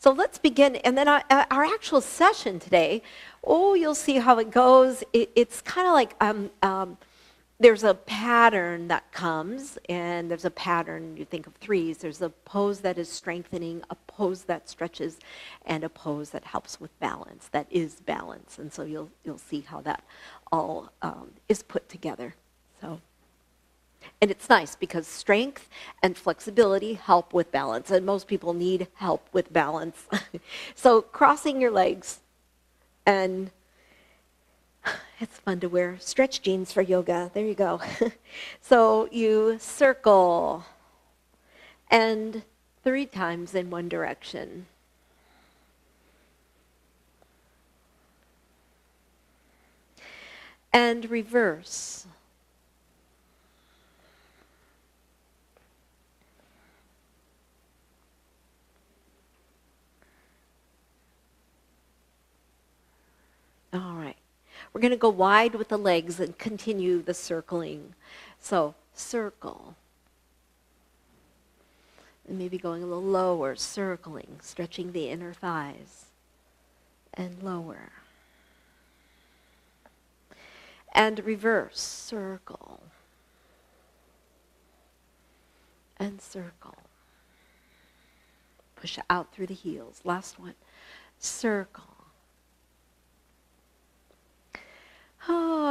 So let's begin. And then our actual session today, you'll see how it goes. It's kind of like there's a pattern that comes, and there's a pattern, you think of threes. There's a pose that is strengthening, a pose that stretches, and a pose that helps with balance, that is balance. And so you'll see how that all is put together. And it's nice because strength and flexibility help with balance, and most people need help with balance. So crossing your legs, and it's fun to wear stretch jeans for yoga. There you go. So you circle, and 3 times in one direction. And reverse. All right. We're going to go wide with the legs and continue the circling. So circle. And maybe going a little lower, circling, stretching the inner thighs. And lower. And reverse, circle. And circle. Push out through the heels. Last one. Circle.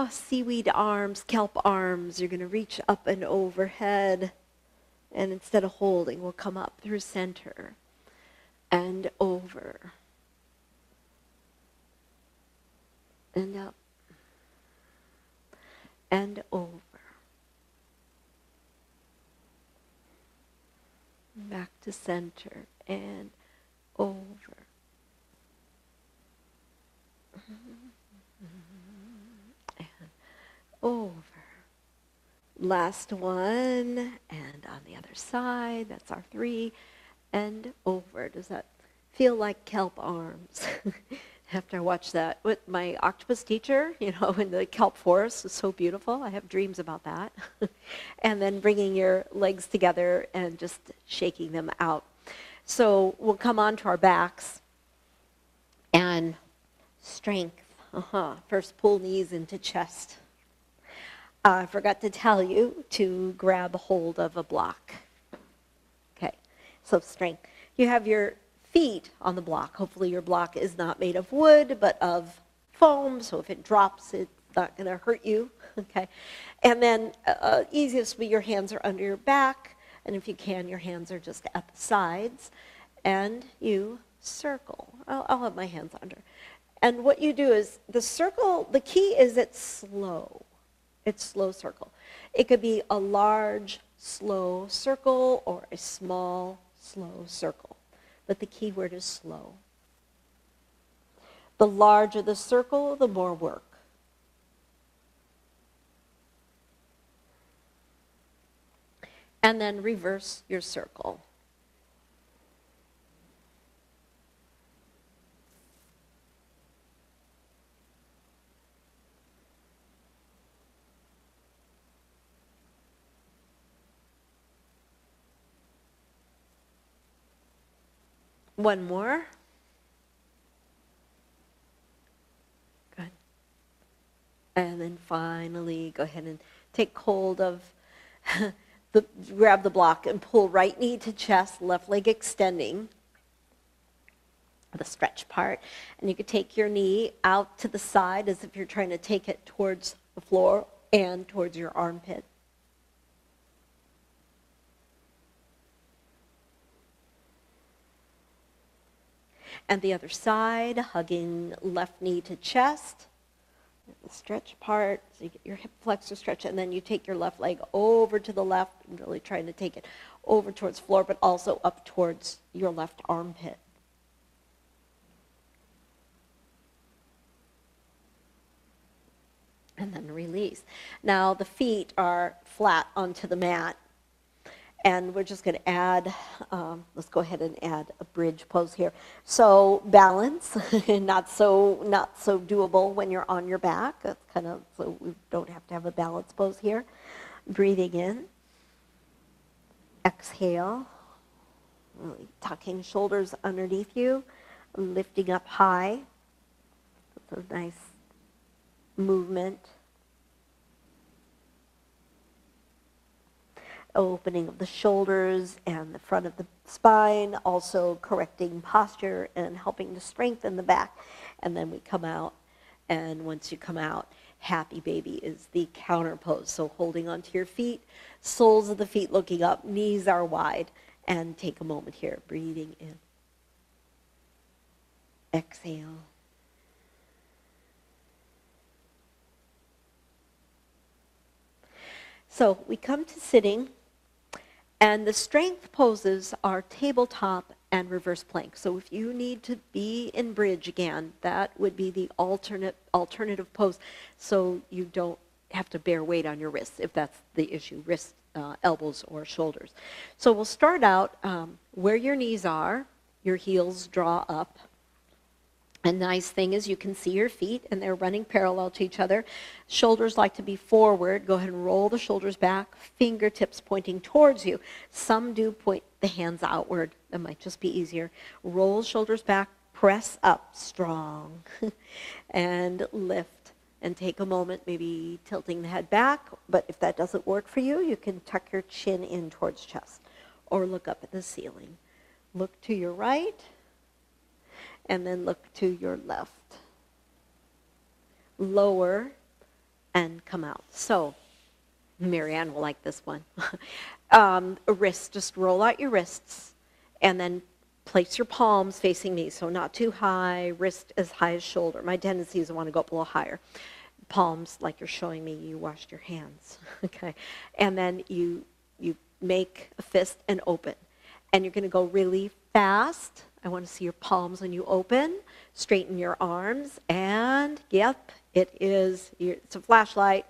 Seaweed arms, kelp arms. You're going to reach up and overhead. And instead of holding, we'll come up through center and over. And up. And over. Back to center and over. Over. Last one, and on the other side, that's our 3, and over. Does that feel like kelp arms? After I watched that with my octopus teacher, in the kelp forest, was so beautiful. I have dreams about that. And then bringing your legs together and just shaking them out. So we'll come onto our backs, and strength. First, pull knees into chest. I forgot to tell you to grab hold of a block. Okay, so strength. You have your feet on the block. Hopefully your block is not made of wood, but of foam, so if it drops, it's not going to hurt you. Okay, and then easiest way, your hands are under your back, and if you can, your hands are just at the sides, and you circle. I'll have my hands under. And what you do is, the circle, the key is it's slow. It's slow circle. It could be a large, slow circle or a small, slow circle. But the key word is slow. The larger the circle, the more work. And then reverse your circle. One more. Good. And then finally, go ahead and take hold of grab the block and pull right knee to chest, left leg extending, the stretch part. And you could take your knee out to the side as if you're trying to take it towards the floor and towards your armpit. And the other side, hugging left knee to chest, the stretch part, so you get your hip flexor stretch, and then you take your left leg over to the left, and really trying to take it over towards floor, but also up towards your left armpit. And then release. Now the feet are flat onto the mat. And we're just going to add, let's go ahead and add a bridge pose here. So balance, not so doable when you're on your back. That's kind of, so we don't have to have a balance pose here. Breathing in, exhale, Really tucking shoulders underneath you, lifting up high. That's a nice movement. Opening of the shoulders and the front of the spine, also correcting posture and helping to strengthen the back. And then we come out, and once you come out, happy baby is the counter pose. So holding onto your feet, soles of the feet looking up, knees are wide, and take a moment here, breathing in. Exhale. So we come to sitting, and the strength poses are tabletop and reverse plank. So if you need to be in bridge again, that would be the alternative pose, so you don't have to bear weight on your wrists, if that's the issue, wrists, elbows, or shoulders. So we'll start out where your knees are, your heels draw up. A nice thing is you can see your feet, and they're running parallel to each other. Shoulders like to be forward. Go ahead and roll the shoulders back, fingertips pointing towards you. Some do point the hands outward. That might just be easier. Roll shoulders back, press up strong, and lift. And take a moment, maybe tilting the head back. But if that doesn't work for you, you can tuck your chin in towards chest or look up at the ceiling. Look to your right, and then look to your left. Lower and come out. So, Marianne will like this one. Wrists, just roll out your wrists, and then place your palms facing me, so not too high, wrist as high as shoulder. My tendency is I want to go up a little higher. Palms, like you're showing me, you washed your hands, okay? And then you make a fist and open. And you're going to go really fast. I want to see your palms when you open. Straighten your arms, and yep, it's a flashlight.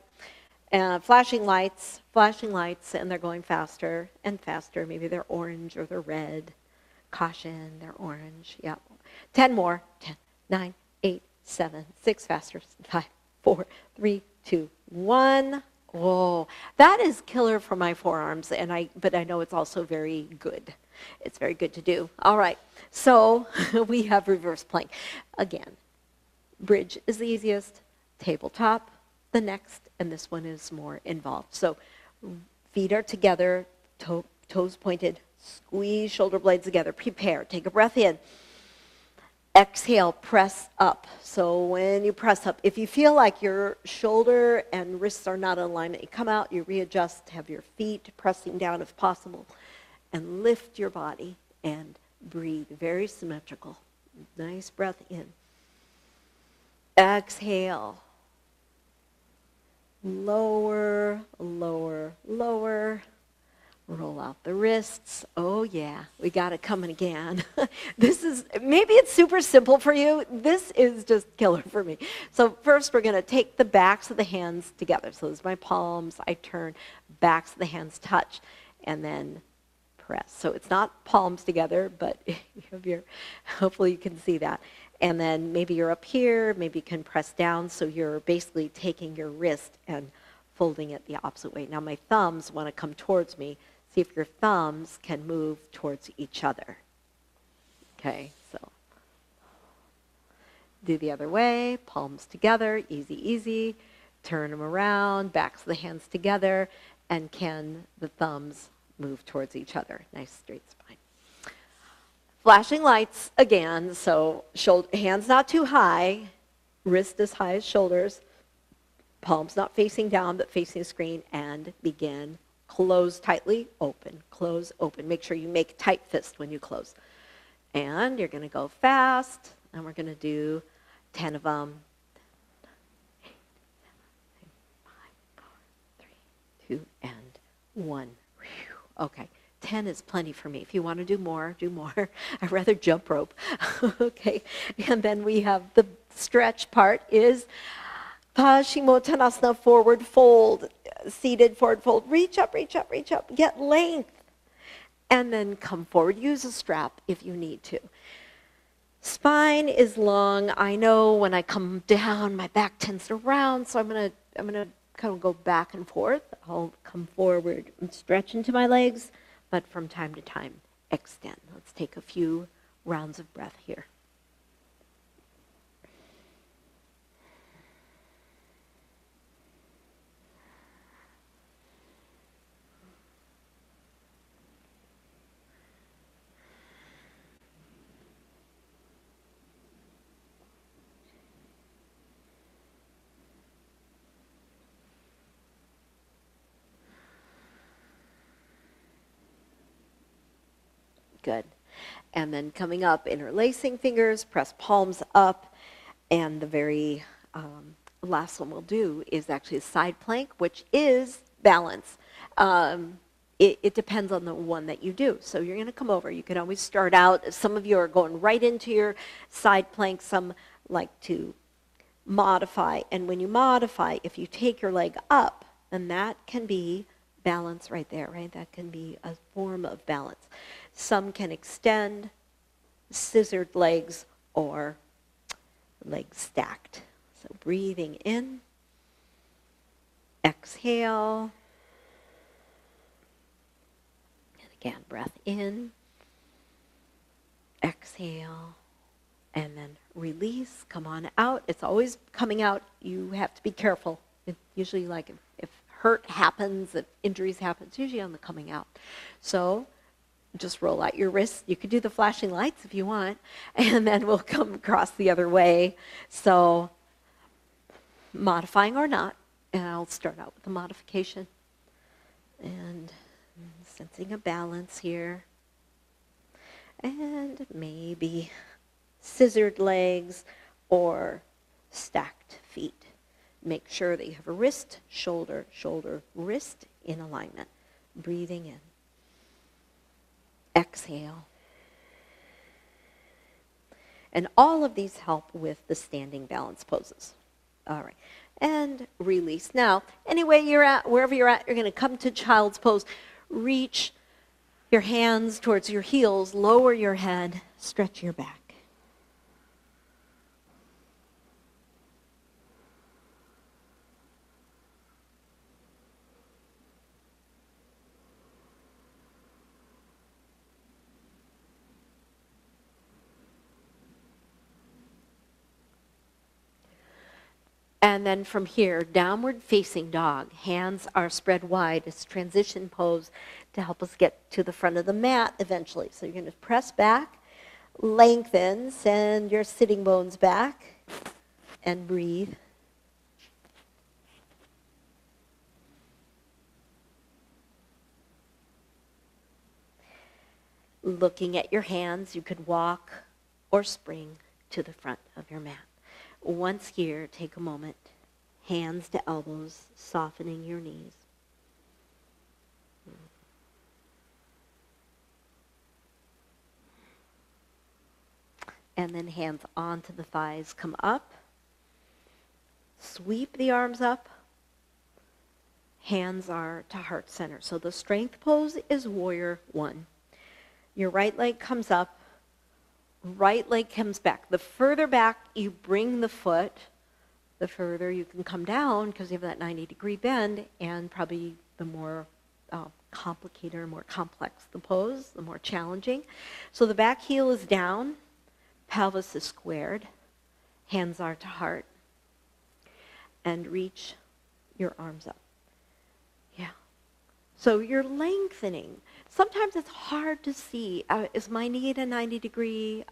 Flashing lights, and they're going faster and faster. Maybe they're orange or they're red. Caution, they're orange. Yep. 10 more. 10, 9, 8, 7, 6 faster. 5, 4, 3, 2, 1. Whoa, that is killer for my forearms, but I know it's also very good. It's very good to do. All right, so we have reverse plank. Again, bridge is the easiest, tabletop the next, and this one is more involved. So feet are together, toes pointed, squeeze shoulder blades together, prepare, take a breath in. Exhale, press up. So when you press up, if you feel like your shoulder and wrists are not in alignment, you come out, you readjust, have your feet pressing down if possible, and lift your body and breathe. Very symmetrical. Nice breath in. Exhale. Lower, lower, lower. Roll out the wrists. Oh yeah, we got it coming again. Maybe it's super simple for you. This is just killer for me. So first we're going to take the backs of the hands together. So this is my palms. I turn, backs of the hands touch, and then press. So it's not palms together, but you have hopefully you can see that. And then maybe you're up here, maybe you can press down, so you're basically taking your wrist and folding it the opposite way. Now my thumbs want to come towards me. See if your thumbs can move towards each other. Okay, so do the other way, palms together, easy, easy. Turn them around, backs of the hands together, and can the thumbs move towards each other? Nice straight spine. Flashing lights again, so hands not too high, wrist as high as shoulders, palms not facing down but facing the screen, and begin. Close tightly, open, close, open. Make sure you make tight fist when you close. And you're going to go fast, and we're going to do 10 of them. 8, 7, 6, 5, 4, 3, 2, and 1. Whew. Okay, 10 is plenty for me. If you want to do more, do more. I'd rather jump rope. Okay, and then we have the stretch part is Paschimottanasana, forward fold, seated forward fold. Reach up, reach up, reach up. Get length. And then come forward. Use a strap if you need to. Spine is long. I know when I come down, my back tends to round, so I'm gonna kind of go back and forth. I'll come forward and stretch into my legs, but from time to time, extend. Let's take a few rounds of breath here. Good. And then coming up, interlacing fingers, press palms up, and the very last one we'll do is actually a side plank, which is balance. It depends on the one that you do. So you're going to come over. You can always start out. Some of you are going right into your side plank. Some like to modify. And when you modify, if you take your leg up, and that can be balance right there, right? That can be a form of balance. Some can extend, scissored legs, or legs stacked. So breathing in, exhale, and again, breath in, exhale, and then release, come on out. It's always coming out. You have to be careful. It usually, like if hurt happens, if injuries happen, it's usually on the coming out. So just roll out your wrists. You could do the flashing lights if you want, and then we'll come across the other way. So modifying or not, and I'll start out with the modification. And sensing a balance here. And maybe scissored legs or stacked feet. Make sure that you have a wrist, shoulder, shoulder, wrist in alignment. Breathing in. Exhale. And all of these help with the standing balance poses. All right. And release. Now, anyway you're at, wherever you're at, you're going to come to child's pose. Reach your hands towards your heels, lower your head, stretch your back. And then from here, downward facing dog. Hands are spread wide. It's transition pose to help us get to the front of the mat eventually. So you're going to press back, lengthen, send your sitting bones back, and breathe. Looking at your hands, you could walk or spring to the front of your mat. Once here, take a moment, hands to elbows, softening your knees. And then hands onto the thighs, come up. Sweep the arms up. Hands are to heart center. So the strength pose is warrior one. Your right leg comes up. Right leg comes back. The further back you bring the foot, the further you can come down because you have that 90-degree bend, and probably the more complicated or more complex the pose, the more challenging. So the back heel is down, pelvis is squared, hands are to heart, and reach your arms up. Yeah. So you're lengthening. Sometimes it's hard to see. Is my knee at a 90-degree?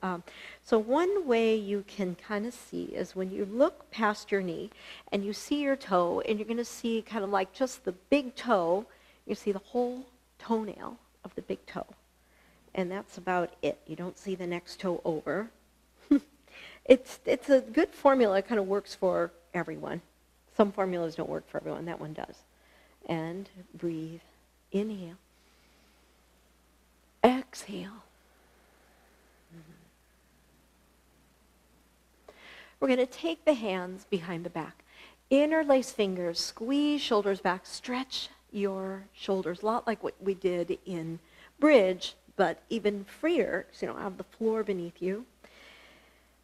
So one way you can kind of see is when you look past your knee and you see your toe, and you're going to see kind of like just the big toe. You see the whole toenail of the big toe. And that's about it. You don't see the next toe over. It's a good formula. It kind of works for everyone. Some formulas don't work for everyone. That one does. And breathe. Inhale. Exhale. We're going to take the hands behind the back. Interlace fingers, squeeze shoulders back, stretch your shoulders, a lot like what we did in bridge, but even freer, so you don't have the floor beneath you.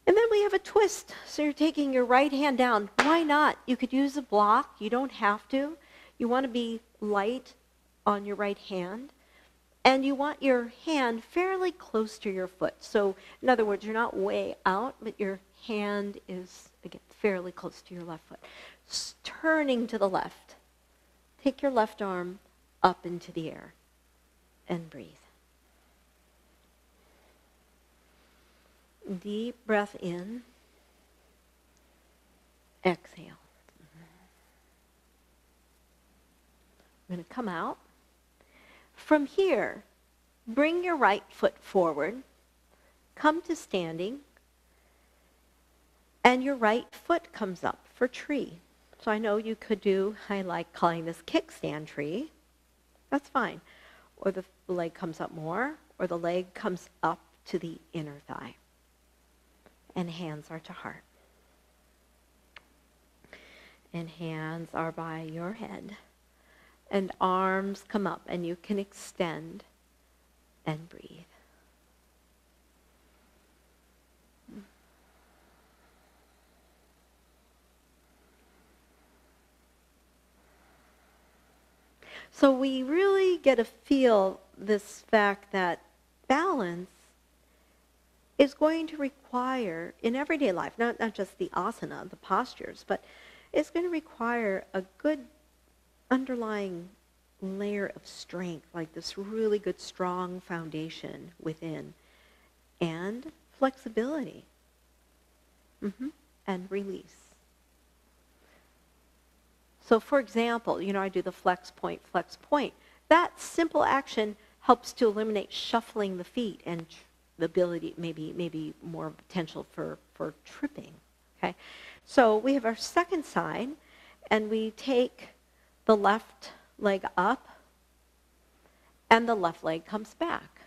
And then we have a twist. So you're taking your right hand down. Why not? You could use a block. You don't have to. You want to be light on your right hand. And you want your hand fairly close to your foot. So in other words, you're not way out, but your hand is, again, fairly close to your left foot. Turning to the left. Take your left arm up into the air and breathe. Deep breath in. Exhale. I'm going to come out. From here, bring your right foot forward. Come to standing. And your right foot comes up for tree. So I know you could do, I like calling this kickstand tree. That's fine. Or the leg comes up more, or the leg comes up to the inner thigh. And hands are to heart. And hands are by your head. And arms come up, and you can extend and breathe. So we really get to feel this fact that balance is going to require, in everyday life, not just the asana, the postures, but it's going to require a good underlying layer of strength, like this really good, strong foundation within, and flexibility, and release. So for example, I do the flex point, flex point. That simple action helps to eliminate shuffling the feet and the ability, maybe more potential for tripping. Okay, so we have our second side, and we take the left leg up, and the left leg comes back.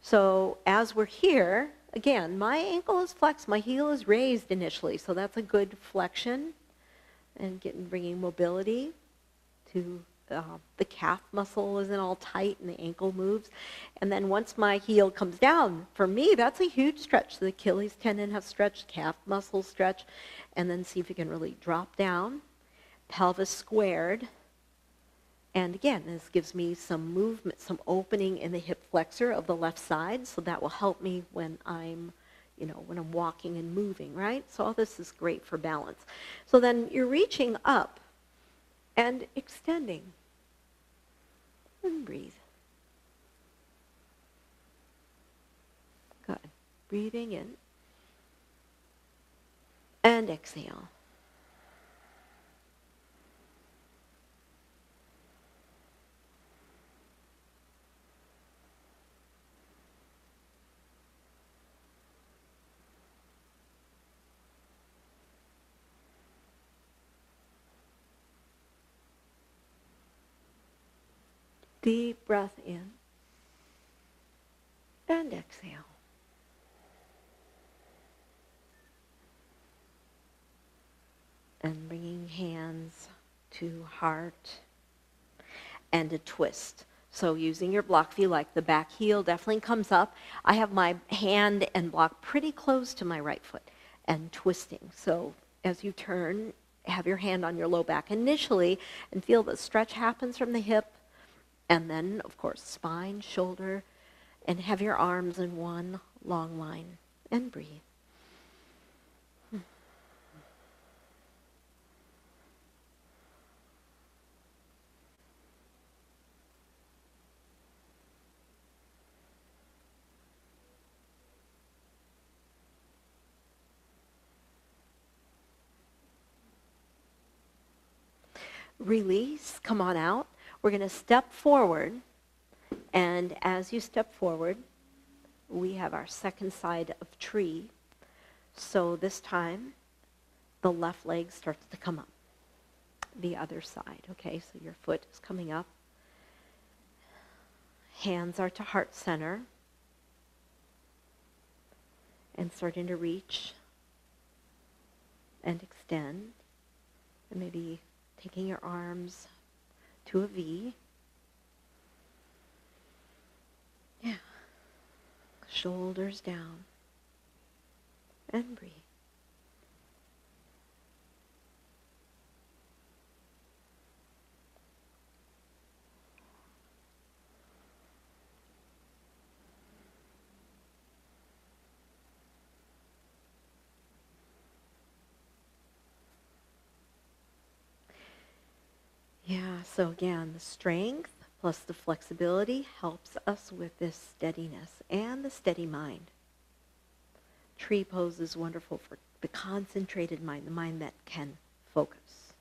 So as we're here, again, my ankle is flexed, my heel is raised initially, so that's a good flexion, and bringing mobility to the calf muscle isn't all tight and the ankle moves. And then once my heel comes down, for me, that's a huge stretch. The Achilles tendon has stretched, calf muscle stretch, and then see if you can really drop down. Pelvis squared. And again, this gives me some movement, some opening in the hip flexor of the left side, so that will help me when I'm walking and moving, right? So all this is great for balance. So then you're reaching up and extending. And breathe. Good. Breathing in. And exhale. Deep breath in and exhale. And bringing hands to heart and a twist. So using your block, if you like, the back heel definitely comes up. I have my hand and block pretty close to my right foot and twisting. So as you turn, have your hand on your low back initially and feel the stretch happens from the hip. And then, of course, spine, shoulder, and have your arms in one long line. And breathe. Release, come on out. We're going to step forward, and as you step forward, we have our second side of tree. So this time, the left leg starts to come up. The other side, okay? So your foot is coming up. Hands are to heart center. And starting to reach and extend. And maybe taking your arms to a V. Yeah. Shoulders down. And breathe. Yeah, so again, the strength plus the flexibility helps us with this steadiness and the steady mind. Tree pose is wonderful for the concentrated mind, the mind that can focus.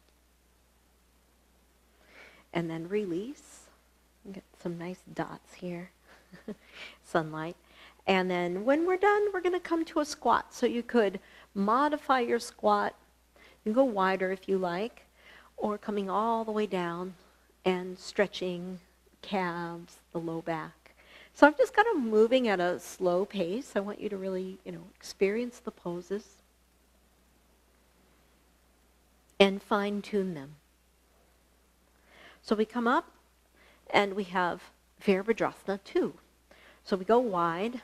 And then release. Get some nice dots here, sunlight. And then when we're done, we're going to come to a squat. So you could modify your squat. You can go wider if you like, or coming all the way down and stretching calves, the low back. So I'm just kind of moving at a slow pace. I want you to really, experience the poses and fine-tune them. So we come up and we have Virabhadrasana 2. So we go wide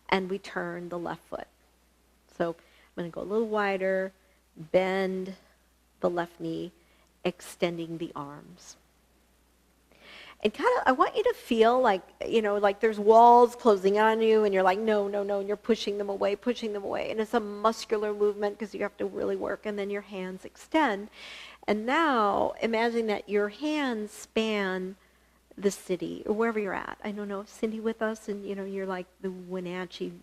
and we turn the left foot. So I'm going to go a little wider, bend the left knee, extending the arms. And I want you to feel like, like there's walls closing on you and you're like, no, and you're pushing them away. And it's a muscular movement because you have to really work, and then your hands extend. And now imagine that your hands span the city or wherever you're at. I don't know if Cindy with us and, you're like the Wenatchee,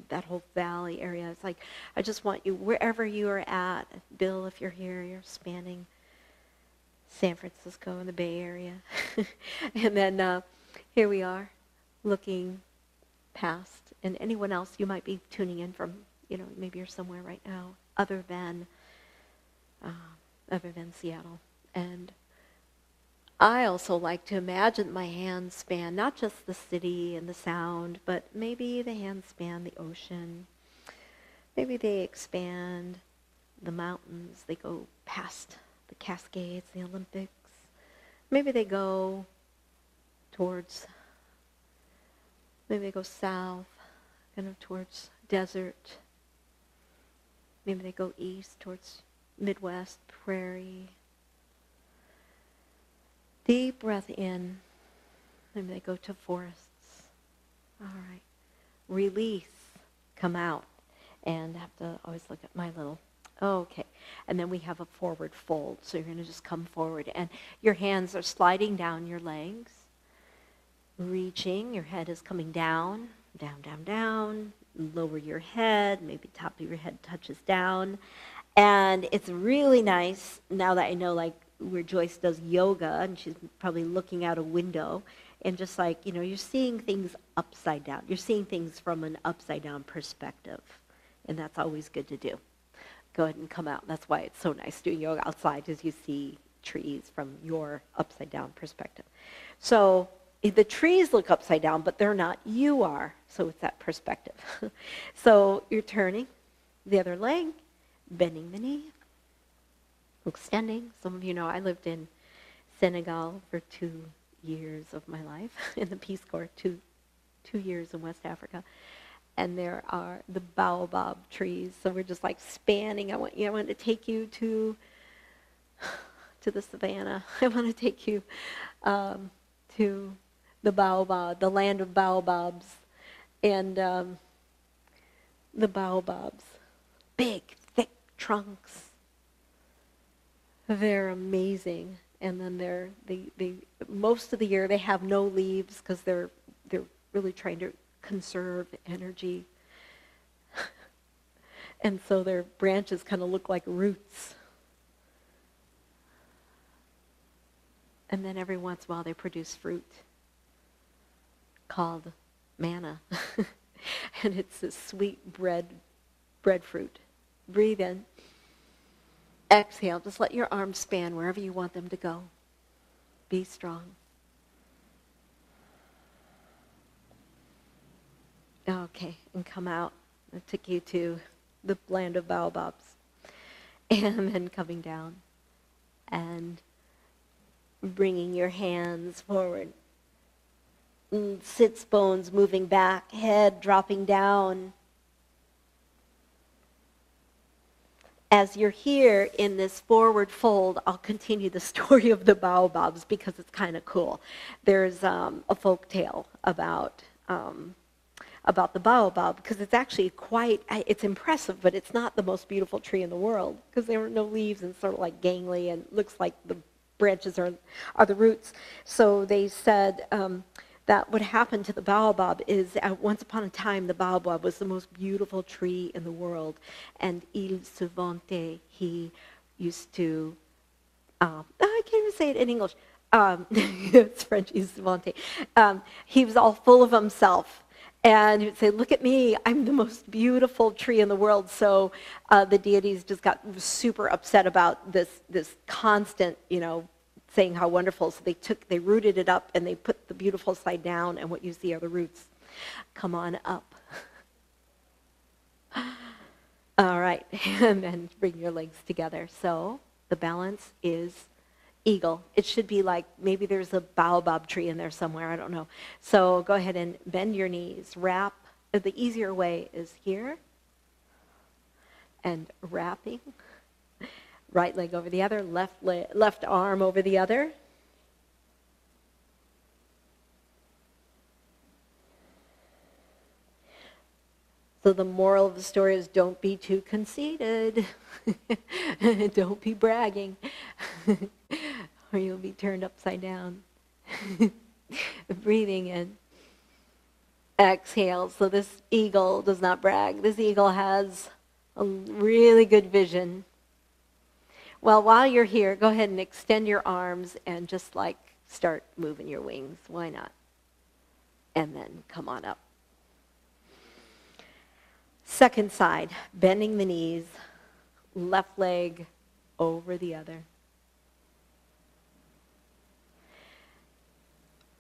that whole valley area. It's like, I just want you, wherever you are at, Bill, if you're here, you're spanning San Francisco and the Bay Area. And then here we are, looking past. And anyone else, you might be tuning in from, maybe you're somewhere right now, other than Seattle. And I also like to imagine my hands span not just the city and the sound, but maybe the hands span the ocean. Maybe they expand the mountains. They go past the Cascades, the Olympics. Maybe they go maybe they go south, kind of towards desert. Maybe they go east towards Midwest, prairie. Deep breath in. Maybe they go to forests. All right. Release. Come out. And I have to always look at my little... Okay. And then we have a forward fold. So you're going to just come forward. And your hands are sliding down your legs. Reaching. Your head is coming down. Down. Lower your head. Maybe top of your head touches down. And it's really nice, now that I know, like, where Joyce does yoga, and she's probably looking out a window, and just like, you're seeing things upside down. You're seeing things from an upside down perspective, and that's always good to do. Go ahead and come out. That's why it's so nice doing yoga outside, because you see trees from your upside down perspective. So the trees look upside down, but they're not. You are. So it's that perspective. So you're turning the other leg, bending the knee, extending. Some of you know I lived in Senegal for 2 years of my life in the Peace Corps, two years in West Africa. And there are the baobab trees. So we're just like spanning. I want to take you to the savannah. I want to take you to the baobab, the land of baobabs. And the baobabs, big, thick trunks. They're amazing. And then they most of the year they have no leaves because they're really trying to conserve energy. And so their branches kind of look like roots. And then every once in a while they produce fruit called manna. And it's this sweet breadfruit. Breathe in. Exhale. Just let your arms span wherever you want them to go. Be strong. Okay, and come out. I took you to the land of baobabs. And then coming down and bringing your hands forward. Sits bones moving back, head dropping down. As you're here in this forward fold, I'll continue the story of the baobabs because it's kind of cool. There's a folk tale about the baobab, because it's actually it's impressive, but it's not the most beautiful tree in the world because there are no leaves and sort of like gangly and looks like branches are the roots. So they said that what happened to the baobab is once upon a time, the baobab was the most beautiful tree in the world. And il se vantait, he used to, I can't even say it in English. It's French, il se vantait. He was all full of himself. And he would say, look at me, I'm the most beautiful tree in the world. So the deities just got super upset about this constant, saying how wonderful. So they rooted it up and they put the beautiful side down, and what you see are the roots. Come on up. All right, and then bring your legs together. So the balance is eagle. It should be like, maybe there's a baobab tree in there somewhere, I don't know. So go ahead and bend your knees. Wrap. The easier way is here. And wrapping. Right leg over the other, left arm over the other. So the moral of the story is, don't be too conceited. Don't be bragging. Or you'll be turned upside down. Breathing in. Exhale. So this eagle does not brag. This eagle has a really good vision. Well, while you're here, go ahead and extend your arms and just start moving your wings. Why not? And then come on up. Second side, bending the knees, left leg over the other.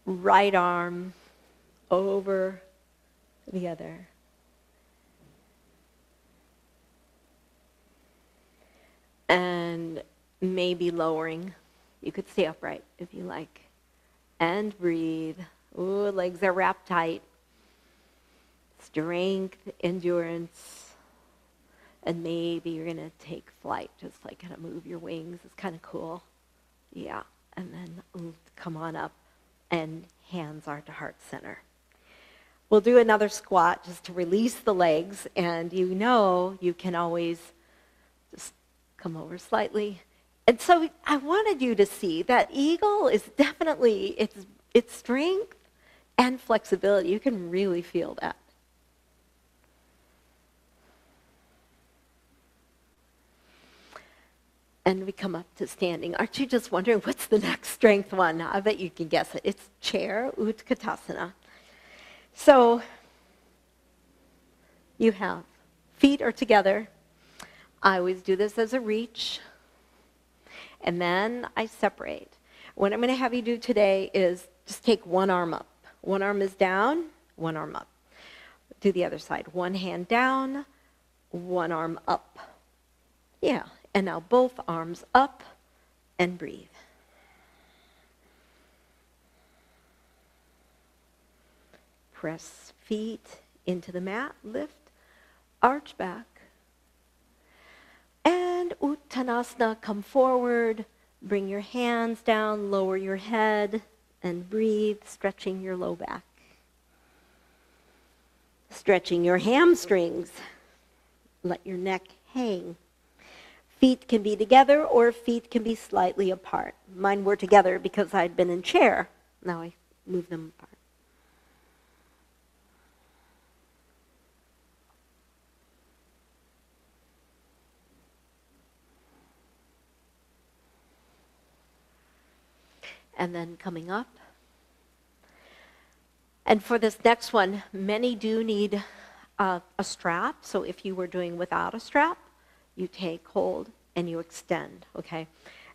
Right arm over the other. And maybe lowering. You could stay upright if you like. And breathe. Ooh, legs are wrapped tight. Strength, endurance. And maybe you're going to take flight, just kind of move your wings. It's kind of cool. Yeah. And then come on up. And hands are to heart center. We'll do another squat just to release the legs. And you can always just come over slightly. And so I wanted you to see that eagle is definitely, it's strength and flexibility. You can really feel that. And we come up to standing. Aren't you just wondering what's the next strength one? I bet you can guess it. It's chair, Utkatasana. So you have feet are together. I always do this as a reach. And then I separate. What I'm going to have you do today is just take one arm up. One arm is down, one arm up. Do the other side. One hand down, one arm up. Yeah. And now both arms up and breathe. Press feet into the mat, lift, arch back. And Uttanasana, come forward, bring your hands down, lower your head, and breathe, stretching your low back. Stretching your hamstrings. Let your neck hang. Feet can be together or feet can be slightly apart. Mine were together because I'd been in chair. Now I move them apart. And then coming up. And for this next one, many do need a strap. So if you were doing without a strap, you take hold and you extend, okay?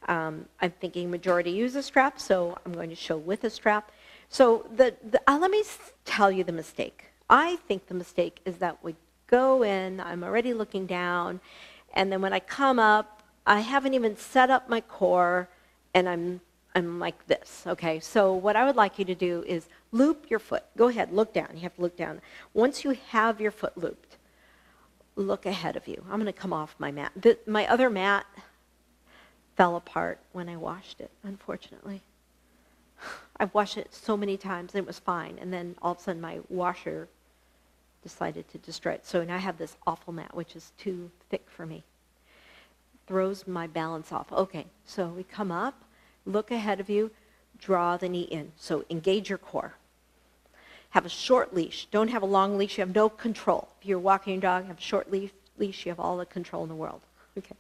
I'm thinking majority use a strap, so I'm going to show with a strap. So let me tell you the mistake. I think the mistake is that we go in, I'm already looking down, and then when I come up, I haven't even set up my core, and I'm like this, okay? So what I would like you to do is loop your foot. Go ahead, look down. You have to look down. Once you have your foot looped, look ahead of you. I'm going to come off my mat. My other mat fell apart when I washed it, unfortunately. I've washed it so many times, and it was fine. And then all of a sudden, my washer decided to destroy it. So now I have this awful mat, which is too thick for me. Throws my balance off. Okay, so we come up, Look ahead of you, draw the knee in. So engage your core. Have a short leash. Don't have a long leash. You have no control. If you're walking your dog, have a short leash. You have all the control in the world. Okay.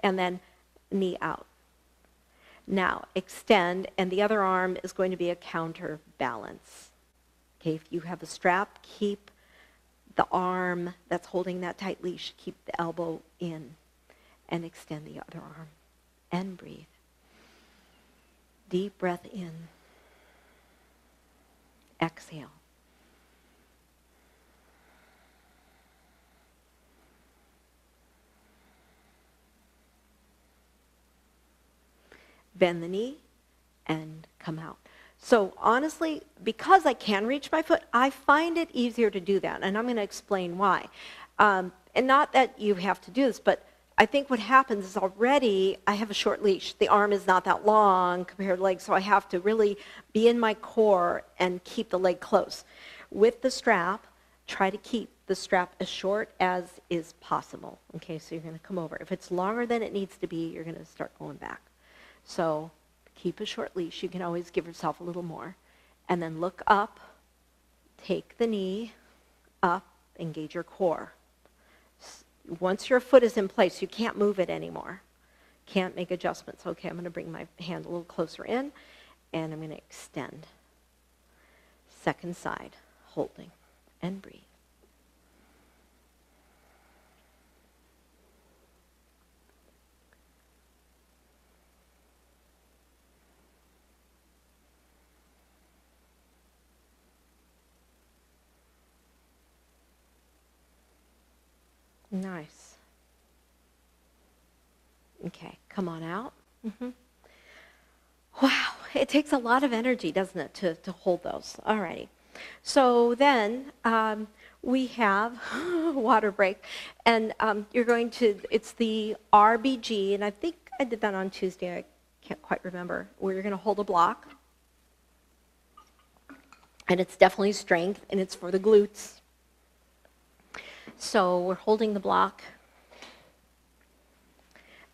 And then knee out. Now, extend, and the other arm is going to be a counterbalance. Okay, if you have a strap, keep the arm that's holding that tight leash, keep the elbow in, and extend the other arm. And breathe. Deep breath in. Exhale. Bend the knee and come out. So honestly, because I can reach my foot, I find it easier to do that. And I'm going to explain why. And not that you have to do this, but I think what happens is already I have a short leash. The arm is not that long compared to legs, so I have to really be in my core and keep the leg close. With the strap, try to keep the strap as short as is possible. Okay, so you're going to come over. If it's longer than it needs to be, you're going to start going back. So keep a short leash. You can always give yourself a little more. And then look up, take the knee up, engage your core. Once your foot is in place, you can't move it anymore. Can't make adjustments. Okay, I'm going to bring my hand a little closer in, and I'm going to extend. Second side, holding, and breathe. Nice. Okay, come on out. Mm-hmm. Wow, it takes a lot of energy, doesn't it, to hold those. Alrighty. So then we have water break, and you're going to, it's the RBG, and I think I did that on Tuesday, I can't quite remember, where you're going to hold a block. And it's definitely strength, and it's for the glutes. So we're holding the block.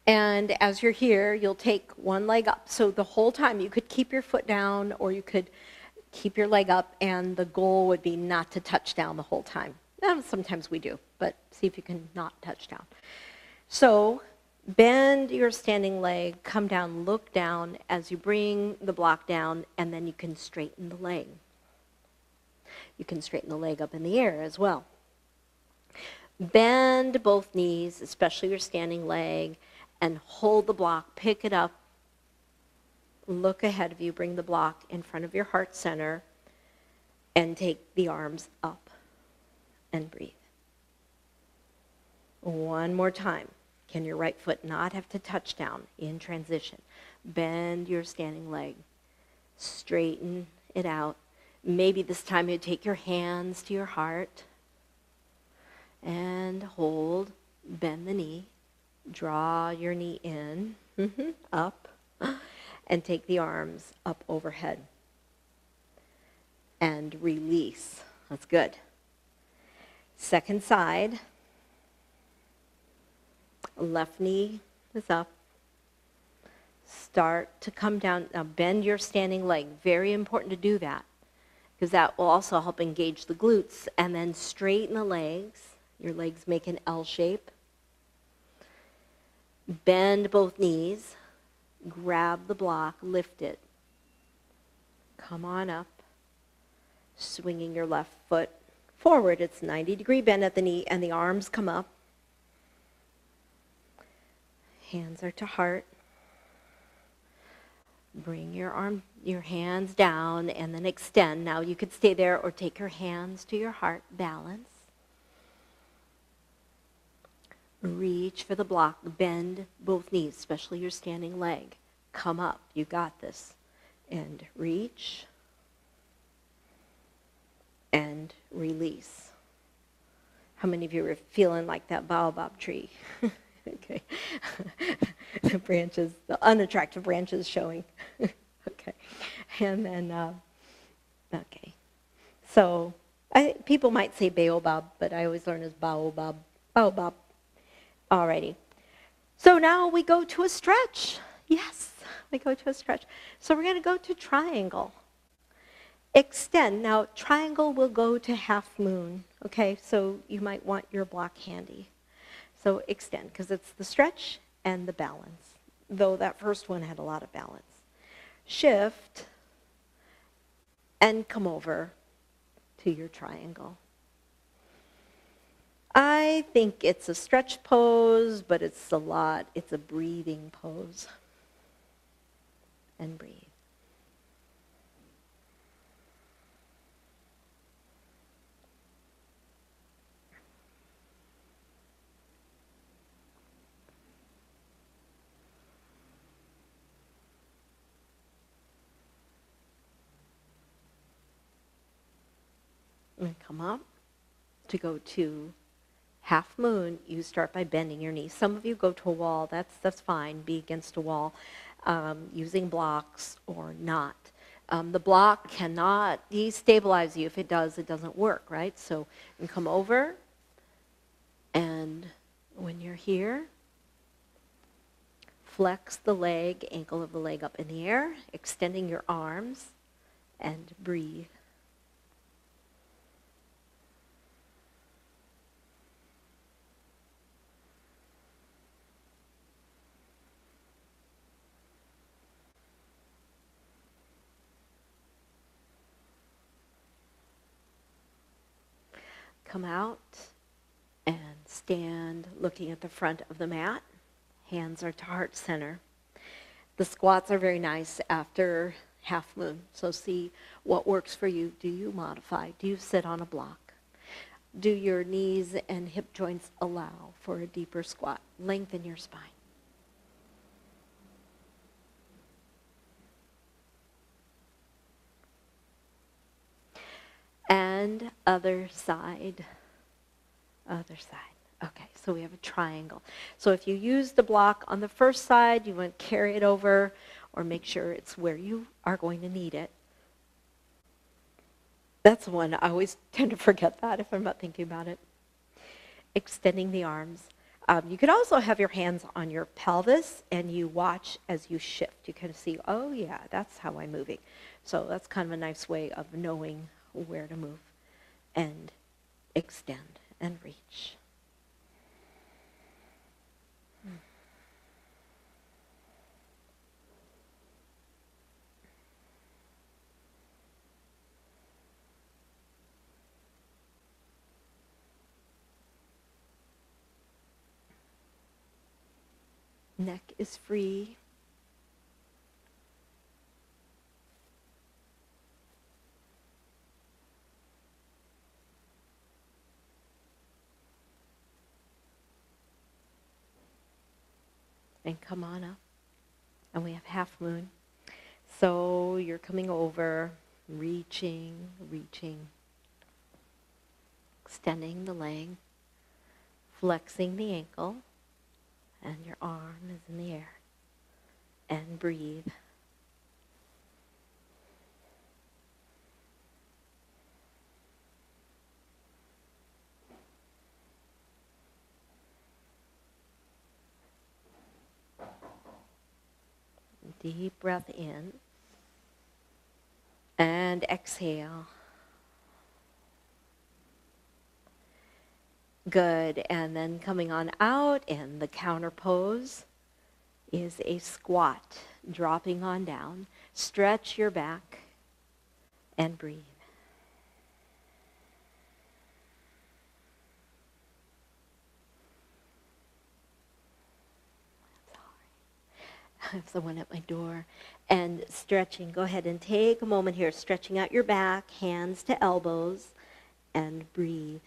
And as you're here, you'll take one leg up. So the whole time you could keep your foot down or you could keep your leg up, and the goal would be not to touch down the whole time. Sometimes we do, but see if you can not touch down. So bend your standing leg, come down, look down as you bring the block down, and then you can straighten the leg. You can straighten the leg up in the air as well. Bend both knees, especially your standing leg, and hold the block. Pick it up. Look ahead of you. Bring the block in front of your heart center, and take the arms up and breathe. One more time. Can your right foot not have to touch down in transition? Bend your standing leg. Straighten it out. Maybe this time you take your hands to your heart and hold, bend the knee, draw your knee in, up, and take the arms up overhead. And release. That's good. Second side. Left knee is up. Start to come down. Now bend your standing leg. Very important to do that, because that will also help engage the glutes. And then straighten the legs. Your legs make an L shape. Bend both knees. Grab the block. Lift it. Come on up. Swinging your left foot forward. It's 90-degree bend at the knee, and the arms come up. Hands are to heart. Bring your hands down, and then extend. Now you could stay there or take your hands to your heart. Balance. Reach for the block. Bend both knees, especially your standing leg. Come up. You got this. And reach. And release. How many of you are feeling like that baobab tree? Okay. The branches, the unattractive branches showing. Okay. And then, okay. So people might say baobab, but I always learn as baobab. Baobab. Alrighty. So now we go to a stretch. Yes. we go to a stretch. So we're going to go to triangle. Extend. Now, triangle will go to half moon, okay? So you might want your block handy. So extend, because it's the stretch and the balance, though that first one had a lot of balance. Shift and come over to your triangle. I think it's a stretch pose, but it's a breathing pose. And breathe. And come up to go to half moon. You start by bending your knees. Some of you go to a wall. That's fine. Be against a wall, using blocks or not. The block cannot destabilize you. If it does, it doesn't work, right? So you come over, and when you're here, flex the leg, ankle of the leg up in the air, extending your arms, and breathe. Come out and stand looking at the front of the mat. Hands are to heart center. The squats are very nice after half moon. So see what works for you. Do you modify? Do you sit on a block? Do your knees and hip joints allow for a deeper squat? Lengthen your spine. And other side. Other side. Okay, so we have a triangle. So if you use the block on the first side, you want to carry it over or make sure it's where you are going to need it. That's one. I always tend to forget that if I'm not thinking about it. Extending the arms. You could also have your hands on your pelvis and you watch as you shift. You kind of see, oh yeah, that's how I'm moving. So that's kind of a nice way of knowing where to move. And extend and reach. Neck is free. And come on up. And we have half moon. So you're coming over, reaching, extending the leg, flexing the ankle, and your arm is in the air. And breathe. Deep breath in. And exhale. Good. And then coming on out, and the counter pose is a squat. Dropping on down. Stretch your back and breathe. I have someone at my door. And stretching. Go ahead and take a moment here. Stretching out your back, hands to elbows, and breathe.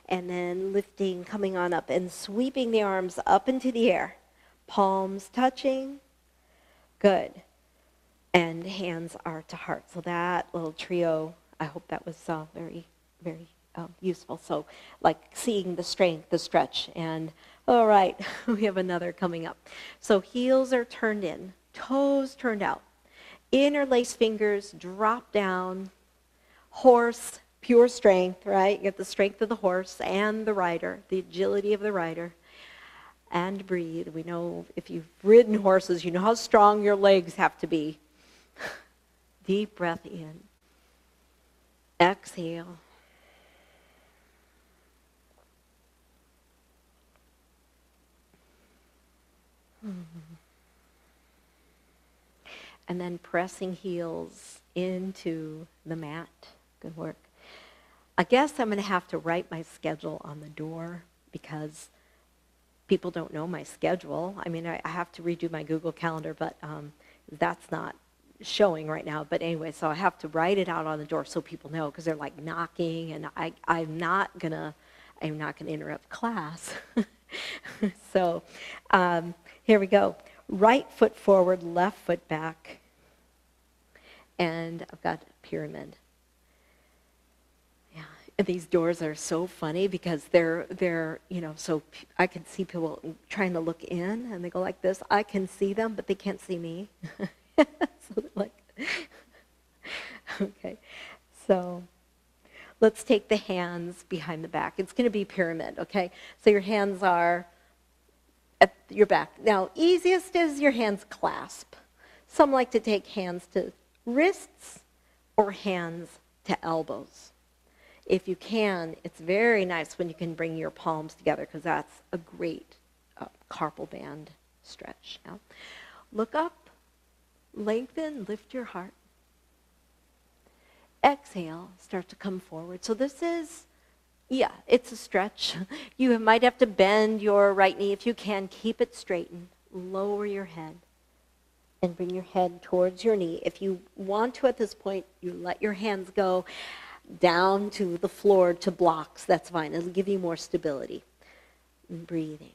And then lifting, coming on up and sweeping the arms up into the air. Palms touching. Good. And hands are to heart. So that little trio, I hope that was very, very useful. So like seeing the strength, the stretch. And all right, we have another coming up. So heels are turned in, toes turned out. Interlace fingers, drop down, horse, pure strength, right? You get the strength of the horse and the rider, the agility of the rider. And breathe. We know if you've ridden horses, you know how strong your legs have to be. Deep breath in. Exhale. And then pressing heels into the mat. Good work. I guess I'm going to have to write my schedule on the door because people don't know my schedule. I mean, I have to redo my Google Calendar, but that's not showing right now. But anyway, so I have to write it out on the door so people know because they're like knocking, and I'm not gonna interrupt class. So here we go. Right foot forward, left foot back, and I've got a pyramid. These doors are so funny because they're so I can see people trying to look in and they go like this. I can see them, but they can't see me. So like, okay. So let's take the hands behind the back. It's going to be pyramid, okay? So your hands are at your back. Now, easiest is your hands clasp. Some like to take hands to wrists or hands to elbows. If you can, it's very nice when you can bring your palms together because that's a great carpal band stretch. Now, look up, lengthen, lift your heart. Exhale, start to come forward. So this is, it's a stretch. You might have to bend your right knee. If you can, keep it straightened. Lower your head and bring your head towards your knee. If you want to at this point, you let your hands go down to the floor to blocks. That's fine. It'll give you more stability. And breathing.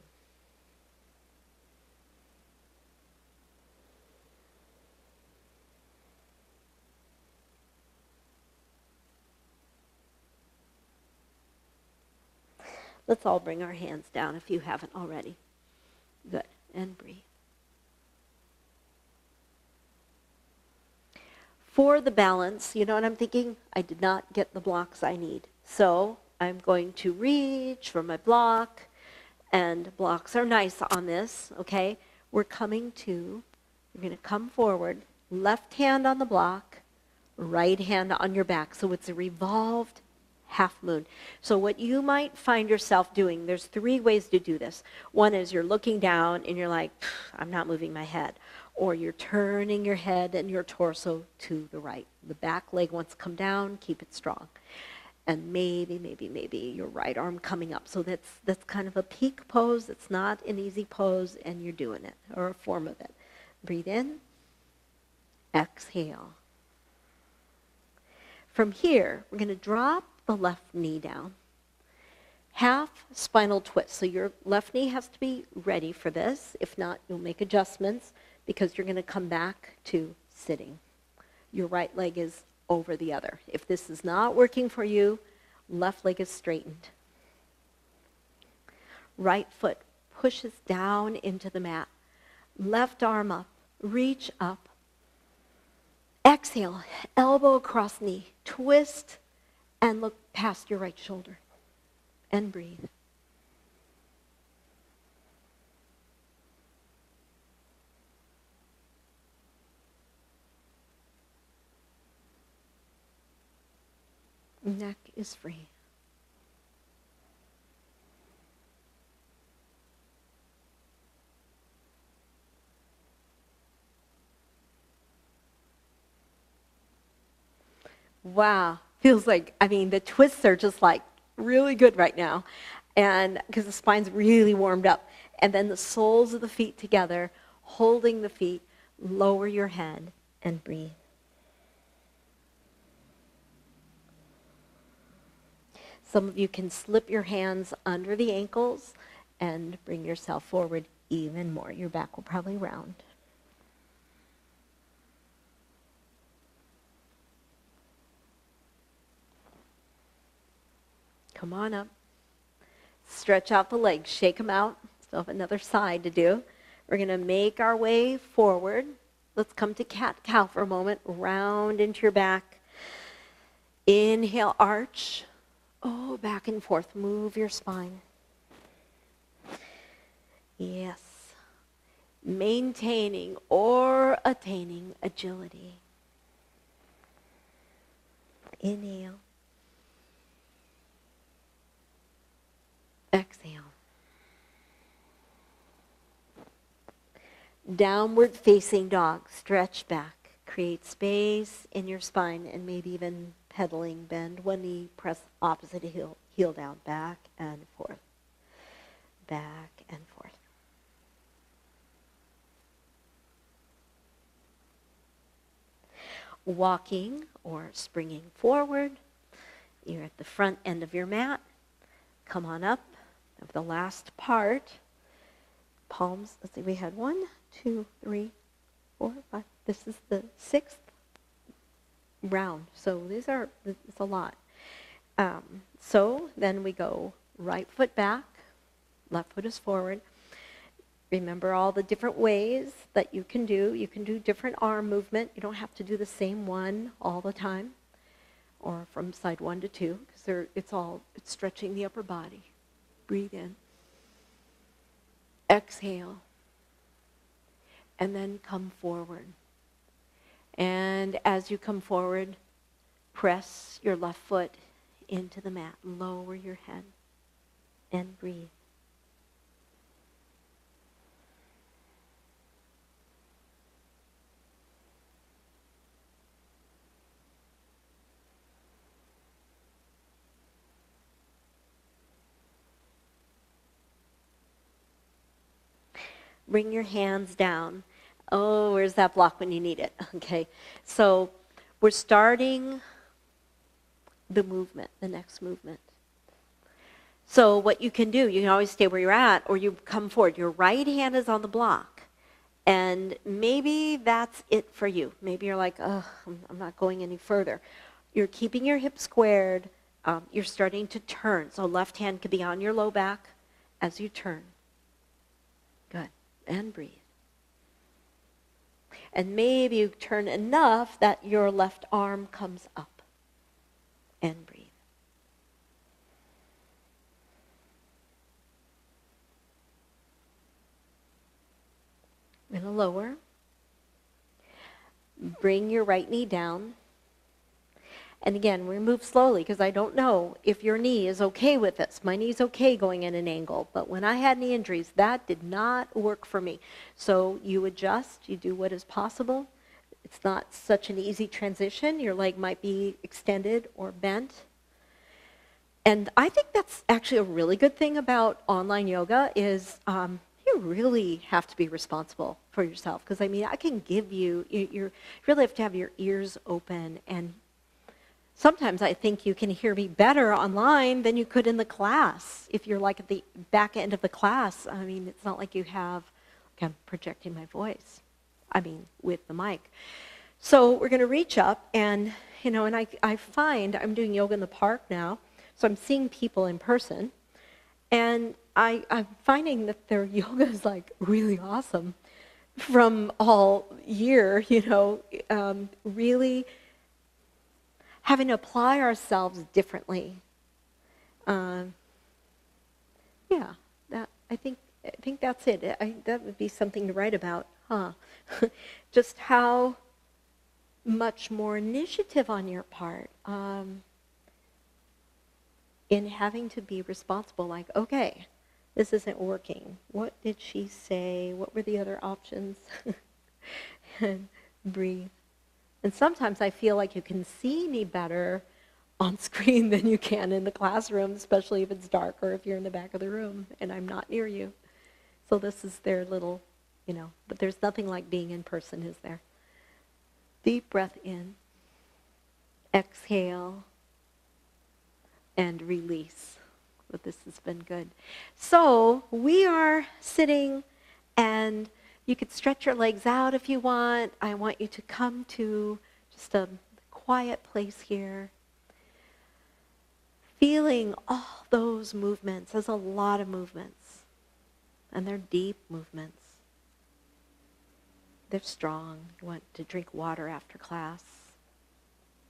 Let's all bring our hands down if you haven't already. Good. And breathe. For the balance, you know what I'm thinking? I did not get the blocks I need. So I'm going to reach for my block, and blocks are nice on this, okay? We're going to come forward, left hand on the block, right hand on your back. So it's a revolved half moon. So what you might find yourself doing, there's 3 ways to do this. One is you're looking down and you're like, I'm not moving my head. Or you're turning your head and your torso to the right. The back leg wants to come down, keep it strong. And maybe your right arm coming up. So that's kind of a peak pose. It's not an easy pose, and you're doing it, or a form of it. Breathe in, exhale. From here, we're going to drop the left knee down. Half spinal twist. So your left knee has to be ready for this. If not, you'll make adjustments because you're going to come back to sitting. Your right leg is over the other. If this is not working for you, left leg is straightened. Right foot pushes down into the mat. Left arm up, reach up. Exhale, elbow across knee, twist, and look past your right shoulder. And breathe. Neck is free. Wow. Feels like, the twists are just like really good right now. And because the spine's really warmed up. And then the soles of the feet together, holding the feet, lower your head and breathe. Some of you can slip your hands under the ankles and bring yourself forward even more. Your back will probably round. Come on up. Stretch out the legs. Shake them out. Still have another side to do. We're going to make our way forward. Let's come to cat-cow for a moment. Round into your back. Inhale, arch. Oh, back and forth. Move your spine. Yes. Maintaining or attaining agility. Inhale. Exhale. Downward facing dog. Stretch back. Create space in your spine and maybe even pedaling. Bend one knee. Press opposite heel down. Back and forth. Back and forth. Walking or springing forward. You're at the front end of your mat. Come on up of the last part. Palms, let's see, we had 1, 2, 3, 4, 5. This is the 6th round. So it's a lot. So then we go right foot back, left foot is forward. Remember all the different ways that you can do. You can do different arm movement. You don't have to do the same one all the time, or from side 1 to 2, because it's stretching the upper body. Breathe in. Exhale. And then come forward. And as you come forward, press your left foot into the mat. Lower your head and breathe. Bring your hands down. Oh, where's that block when you need it? Okay, so we're starting the movement, the next movement. So what you can do, you can always stay where you're at, or you come forward. Your right hand is on the block, and maybe that's it for you. Maybe you're like, oh, I'm not going any further. You're keeping your hips squared. You're starting to turn. So left hand could be on your low back as you turn. Good. And breathe. And maybe you turn enough that your left arm comes up. And breathe. I'm going to lower. Bring your right knee down. And again, we move slowly because I don't know if your knee is okay with this. My knee's okay going in an angle, but when I had knee injuries, that did not work for me. So you adjust, you do what is possible. It's not such an easy transition. Your leg might be extended or bent. And I think that's actually a really good thing about online yoga is you really have to be responsible for yourself. Because I mean, I can give you really have to have your ears open, and sometimes I think you can hear me better online than you could in the class. If you're like at the back end of the class, I mean, it's not like you have, I'm projecting my voice, I mean, with the mic. So we're going to reach up, and, and I find I'm doing yoga in the park now, so I'm seeing people in person, and I'm finding that their yoga is like really awesome from all year, really having to apply ourselves differently. I think that's it. That would be something to write about, huh? Just how much more initiative on your part in having to be responsible. Like, okay, this isn't working. What did she say? What were the other options? And breathe. And sometimes I feel like you can see me better on screen than you can in the classroom, especially if it's dark or if you're in the back of the room and I'm not near you. So this is their little, but there's nothing like being in person, is there? Deep breath in. Exhale. And release. But this has been good. So we are sitting, and you could stretch your legs out if you want. I want you to come to just a quiet place here. Feeling all those movements. There's a lot of movements. And they're deep movements. They're strong. You want to drink water after class.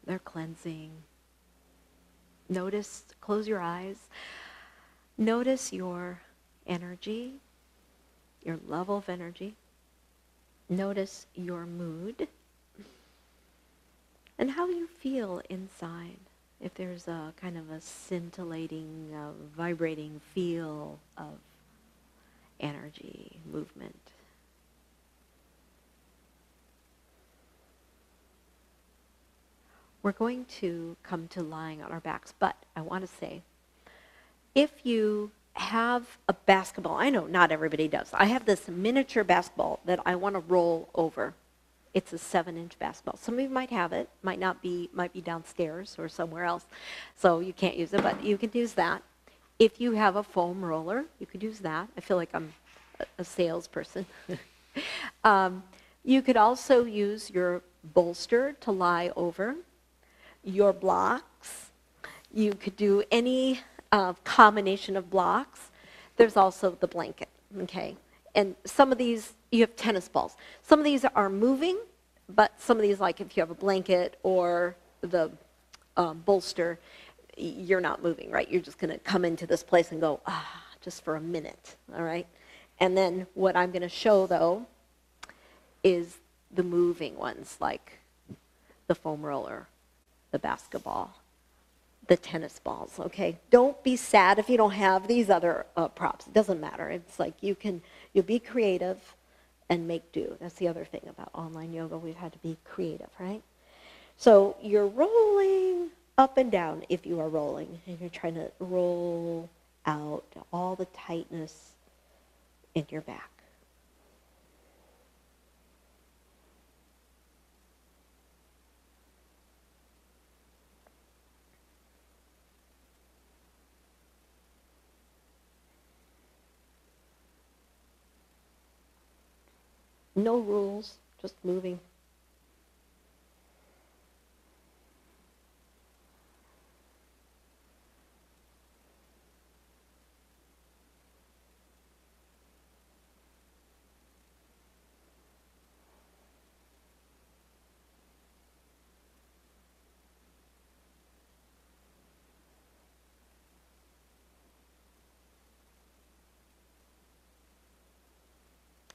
They're cleansing. Notice, close your eyes. Notice your energy, your level of energy. Notice your mood and how you feel inside. If there's a kind of a scintillating, vibrating feel of energy, movement. We're going to come to lying on our backs, but I want to say, if you have a basketball, I know not everybody does. I have this miniature basketball that I want to roll over. It's a 7-inch basketball. Some of you might have it, might be downstairs or somewhere else, so you can't use it, but you can use that. If you have a foam roller, you could use that. I feel like I'm a salesperson. You could also use your bolster to lie over, your blocks. You could do any combination of blocks. There's also the blanket, okay? And some of these, you have tennis balls. Some of these are moving, but some of these, like if you have a blanket or the bolster, you're not moving, right? You're just going to come into this place and go, just for a minute, all right? And then what I'm going to show, though, is the moving ones, like the foam roller, the basketball, the tennis balls, okay? Don't be sad if you don't have these other props. It doesn't matter. It's like you'll be creative and make do. That's the other thing about online yoga. We've had to be creative, right? So you're rolling up and down if you are rolling, and you're trying to roll out all the tightness in your back. No rules, just moving.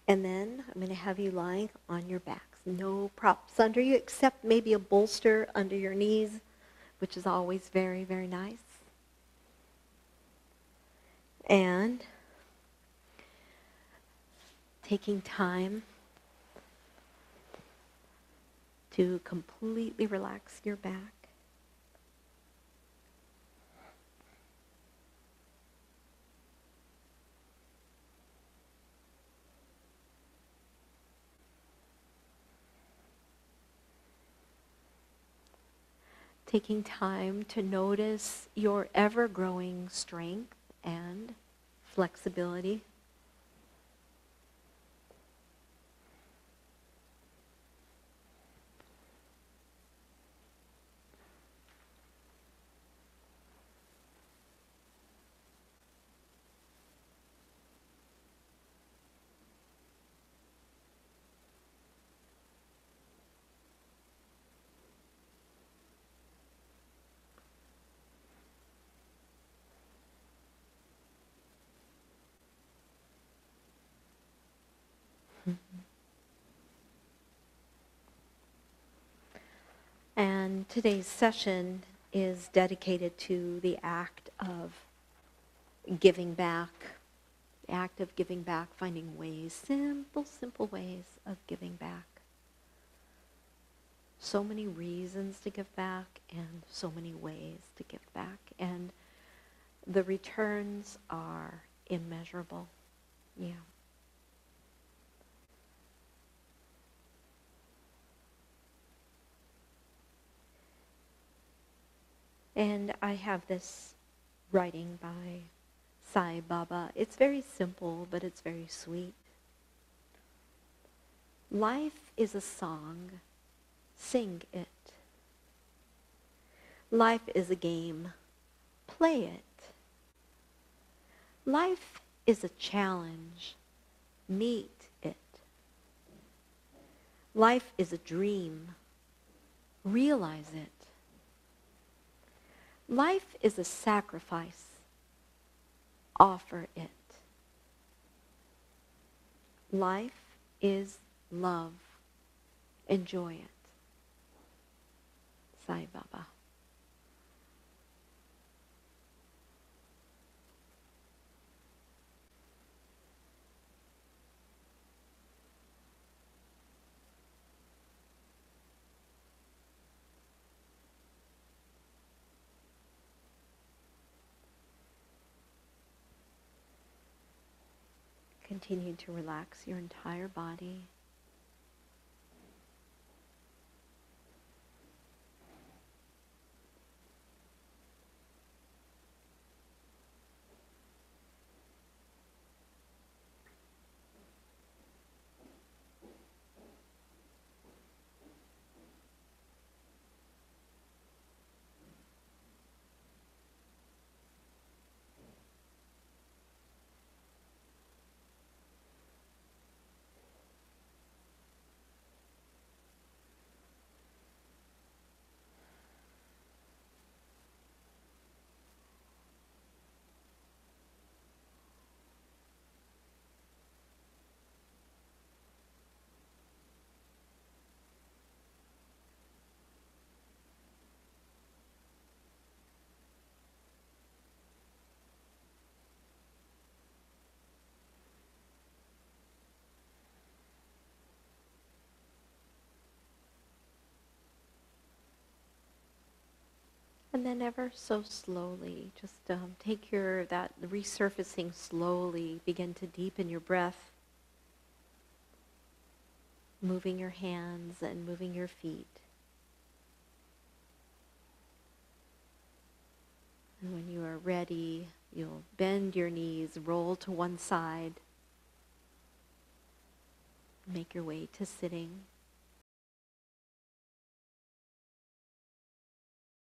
And then I'm going to have you lying on your backs. No props under you except maybe a bolster under your knees, which is always very, very nice. And taking time to completely relax your back. Taking time to notice your ever-growing strength and flexibility. And today's session is dedicated to the act of giving back, finding ways, simple ways of giving back. So many reasons to give back and so many ways to give back. And the returns are immeasurable. Yeah. And I have this writing by Sai Baba. It's very simple, but it's very sweet. Life is a song. Sing it. Life is a game. Play it. Life is a challenge. Meet it. Life is a dream. Realize it. Life is a sacrifice. Offer it. Life is love. Enjoy it. Sai Baba. Continue to relax your entire body. And then ever so slowly, just take that resurfacing slowly, begin to deepen your breath, moving your hands and moving your feet. And when you are ready, you'll bend your knees, roll to one side, make your way to sitting.